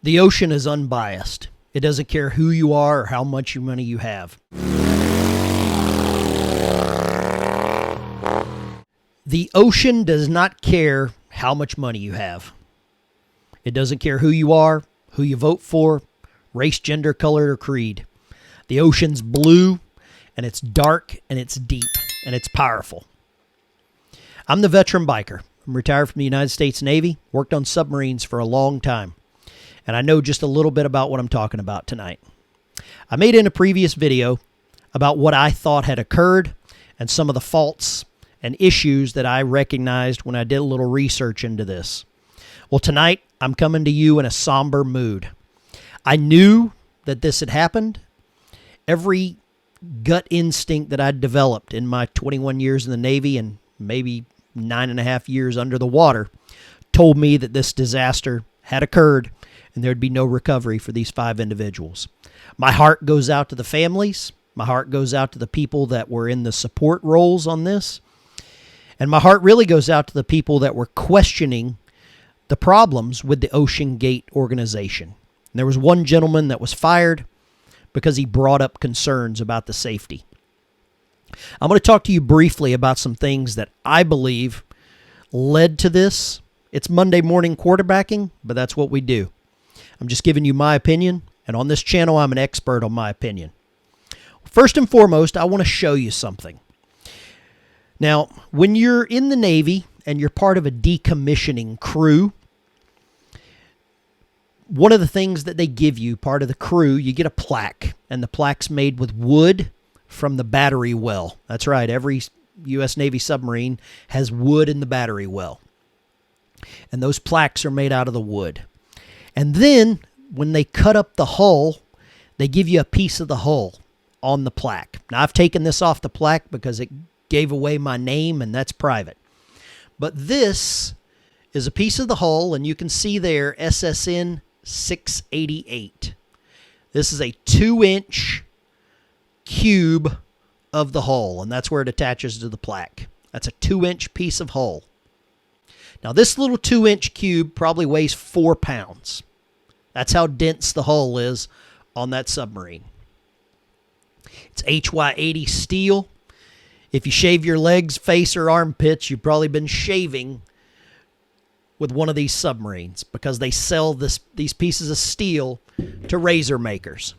The ocean is unbiased. It doesn't care who you are or how much money you have. The ocean does not care how much money you have. It doesn't care who you are, who you vote for, race, gender, color, or creed. The ocean's blue, and it's dark, and it's deep, and it's powerful. I'm the veteran biker. I'm retired from the United States Navy, worked on submarines for a long time, and I know just a little bit about what I'm talking about tonight. I made in a previous video about what I thought had occurred and some of the faults and issues that I recognized when I did a little research into this. Well, tonight, I'm coming to you in a somber mood. I knew that this had happened. Every gut instinct that I'd developed in my 21 years in the Navy and maybe 9.5 years under the water told me that this disaster had occurred and there'd be no recovery for these 5 individuals. My heart goes out to the families. My heart goes out to the people that were in the support roles on this. And my heart really goes out to the people that were questioning the problems with the OceanGate organization. And there was one gentleman that was fired because he brought up concerns about the safety. I'm going to talk to you briefly about some things that I believe led to this. It's Monday morning quarterbacking, but that's what we do. I'm just giving you my opinion, and on this channel, I'm an expert on my opinion. First and foremost, I want to show you something. Now, when you're in the Navy and you're part of a decommissioning crew, one of the things that they give you, part of the crew, you get a plaque, and the plaque's made with wood from the battery well. That's right, every U.S. Navy submarine has wood in the battery well. And those plaques are made out of the wood. And then, when they cut up the hull, they give you a piece of the hull on the plaque. Now, I've taken this off the plaque because it gave away my name, and that's private. But this is a piece of the hull, and you can see there SSN 688. This is a 2-inch cube of the hull, and that's where it attaches to the plaque. That's a 2-inch piece of hull. Now, this little 2-inch cube probably weighs 4 pounds. That's how dense the hull is on that submarine. It's HY80 steel. If you shave your legs, face, or armpits, you've probably been shaving with one of these submarines because they sell these pieces of steel to razor makers.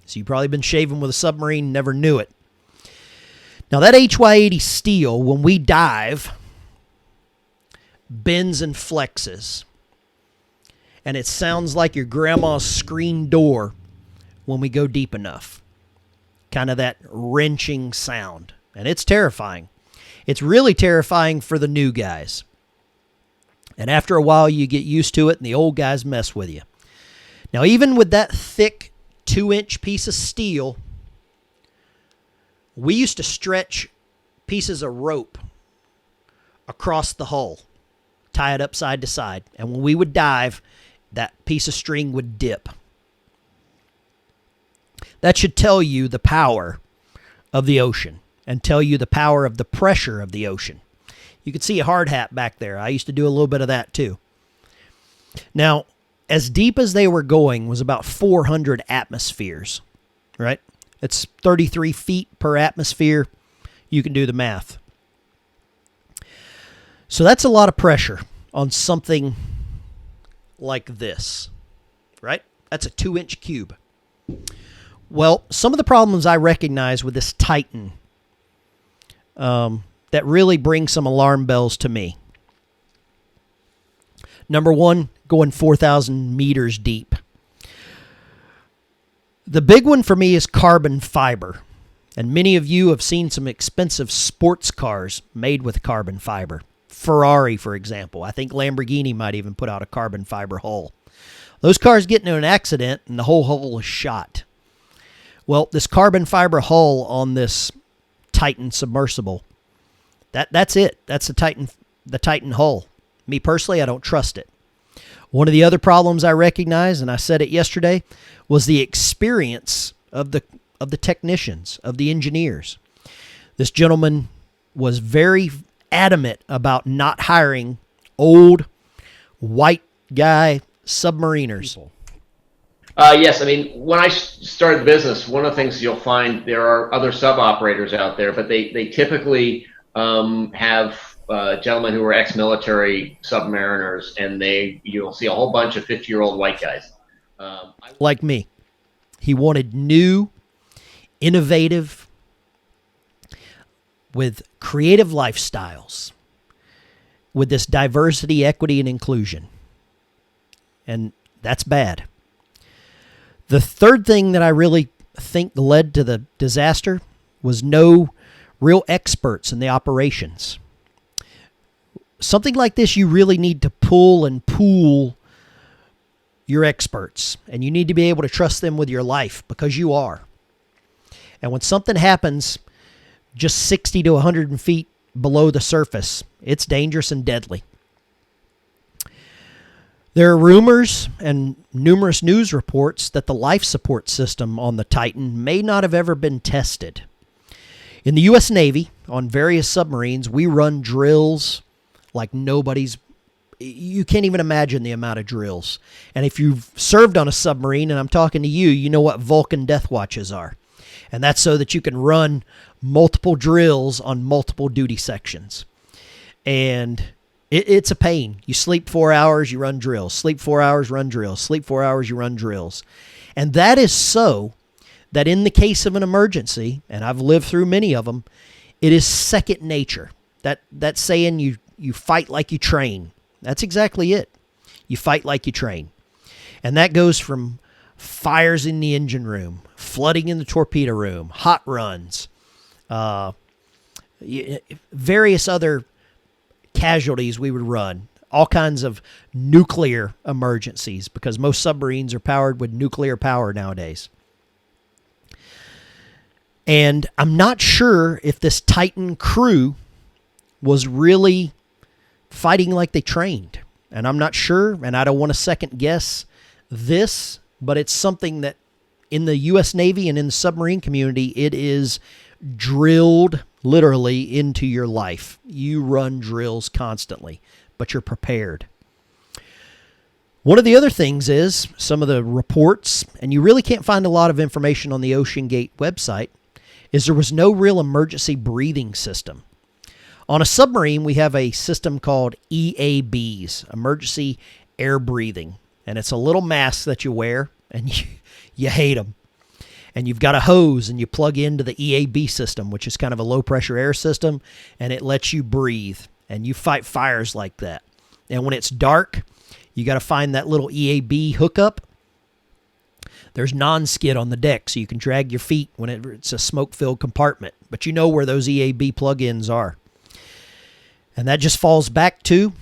So you've probably been shaving with a submarine, never knew it. Now that HY80 steel, when we dive, bends and flexes. And it sounds like your grandma's screen door when we go deep enough. Kind of that wrenching sound. And it's terrifying. It's really terrifying for the new guys. And after a while, you get used to it, and the old guys mess with you. Now, even with that thick 2-inch piece of steel, we used to stretch pieces of rope across the hull, tie it up side to side. And when we would dive, that piece of string would dip. That should tell you the power of the ocean and tell you the power of the pressure of the ocean. You can see a hard hat back there. I used to do a little bit of that too. Now, as deep as they were going was about 400 atmospheres, right? It's 33 feet per atmosphere. You can do the math. So that's a lot of pressure on something like this, right? That's a 2-inch cube. Well, some of the problems I recognize with this Titan that really bring some alarm bells to me. Number one, going 4,000 meters deep. The big one for me is carbon fiber. And many of you have seen some expensive sports cars made with carbon fiber. Ferrari, for example. I think Lamborghini might even put out a carbon fiber hull. Those cars get into an accident and the whole hull is shot. Well, this carbon fiber hull on this Titan submersible, that's it. That's the Titan hull. Me personally, I don't trust it. One of the other problems I recognize, and I said it yesterday, was the experience of the technicians, of the engineers. This gentleman was very adamant about not hiring old white guy submariners. Yes, I mean, when I started the business, one of the things you'll find there are other sub operators out there, but they typically have gentlemen who are ex-military submariners, and you'll see a whole bunch of 50-year-old white guys. Like me. He wanted new, innovative, with creative lifestyles, with this diversity, equity, and inclusion. And that's bad. The third thing that I really think led to the disaster was no real experts in the operations. Something like this, you really need to pull and pool your experts, and you need to be able to trust them with your life, because you are. And when something happens just 60 to 100 feet below the surface, it's dangerous and deadly. There are rumors and numerous news reports that the life support system on the Titan may not have ever been tested. In the U.S. Navy, on various submarines, we run drills like nobody's. You can't even imagine the amount of drills. And if you've served on a submarine, and I'm talking to you, you know what Vulcan death watches are. And that's so that you can run multiple drills on multiple duty sections. And it's a pain. You sleep 4 hours, you run drills. Sleep 4 hours, run drills. Sleep 4 hours, you run drills. And that is so that in the case of an emergency, and I've lived through many of them, it is second nature. That saying, you fight like you train. That's exactly it. You fight like you train. And that goes from fires in the engine room, flooding in the torpedo room, hot runs, various other casualties we would run, all kinds of nuclear emergencies, because most submarines are powered with nuclear power nowadays. And I'm not sure if this Titan crew was really fighting like they trained. And I'm not sure, and I don't want to second guess this, but it's something that in the U.S. Navy and in the submarine community, it is drilled literally into your life. You run drills constantly, but you're prepared. One of the other things is some of the reports, and you really can't find a lot of information on the OceanGate website, is there was no real emergency breathing system. On a submarine, we have a system called EABs, emergency air breathing. And it's a little mask that you wear, and you hate them. And you've got a hose, and you plug into the EAB system, which is kind of a low-pressure air system, and it lets you breathe. And you fight fires like that. And when it's dark, you got to find that little EAB hookup. There's non-skid on the deck, so you can drag your feet when it's a smoke-filled compartment. But you know where those EAB plug-ins are. And that just falls back to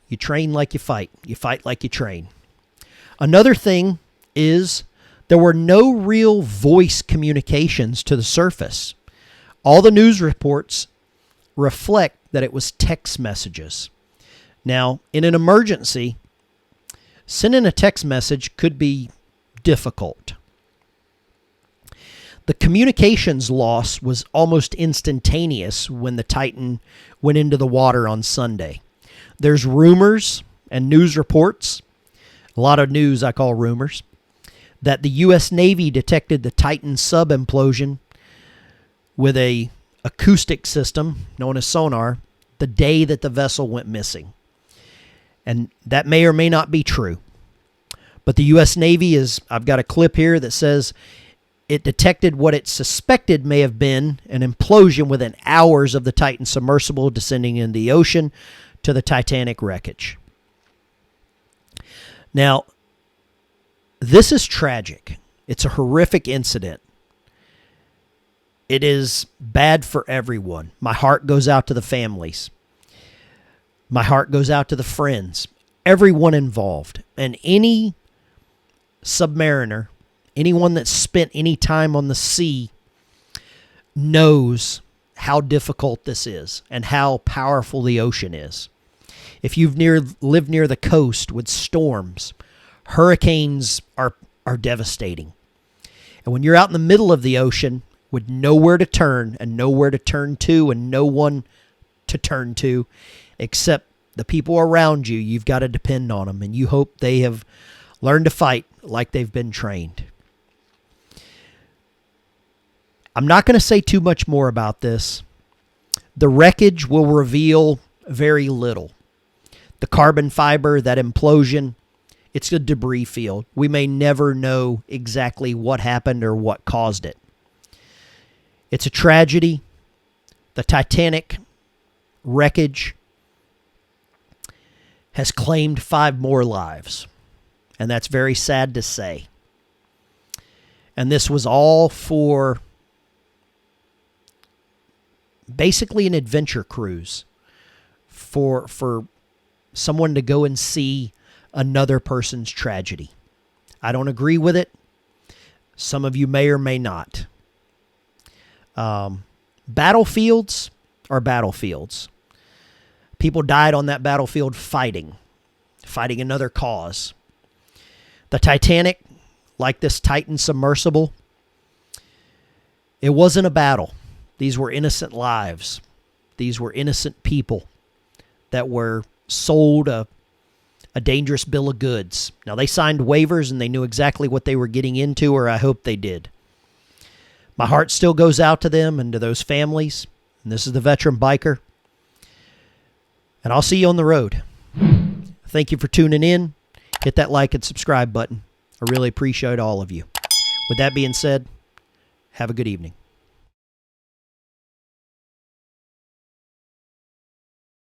you train like you fight. You fight like you train. Another thing is there were no real voice communications to the surface. All the news reports reflect that it was text messages. Now, in an emergency, sending a text message could be difficult. The communications loss was almost instantaneous when the Titan went into the water on Sunday. There's rumors and news reports, a lot of news I call rumors, that the U.S. Navy detected the Titan sub implosion with a acoustic system known as sonar the day that the vessel went missing. And that may or may not be true. But the U.S. Navy I've got a clip here that says it detected what it suspected may have been an implosion within hours of the Titan submersible descending into the ocean to the Titanic wreckage. Now, this is tragic. It's a horrific incident. It is bad for everyone. My heart goes out to the families. My heart goes out to the friends, everyone involved. And any submariner, anyone that's spent any time on the sea, knows how difficult this is and how powerful the ocean is. If you've lived near the coast with storms, hurricanes are devastating. And when you're out in the middle of the ocean with nowhere to turn and nowhere to turn to and no one to turn to except the people around you, you've got to depend on them. And you hope they have learned to fight like they've been trained. I'm not going to say too much more about this. The wreckage will reveal very little. The carbon fiber, that implosion, it's a debris field. We may never know exactly what happened or what caused it. It's a tragedy. The Titanic wreckage has claimed 5 more lives, and that's very sad to say. And this was all for basically an adventure cruise for someone to go and see another person's tragedy. I don't agree with it. Some of you may or may not. Battlefields are battlefields. People died on that battlefield fighting another cause. The Titanic, like this Titan submersible, it wasn't a battle. These were innocent lives. These were innocent people that were sold a dangerous bill of goods. Now, they signed waivers and they knew exactly what they were getting into, or I hope they did. My heart still goes out to them and to those families. And this is the Veteran Biker. And I'll see you on the road. Thank you for tuning in. Hit that like and subscribe button. I really appreciate all of you. With that being said, have a good evening.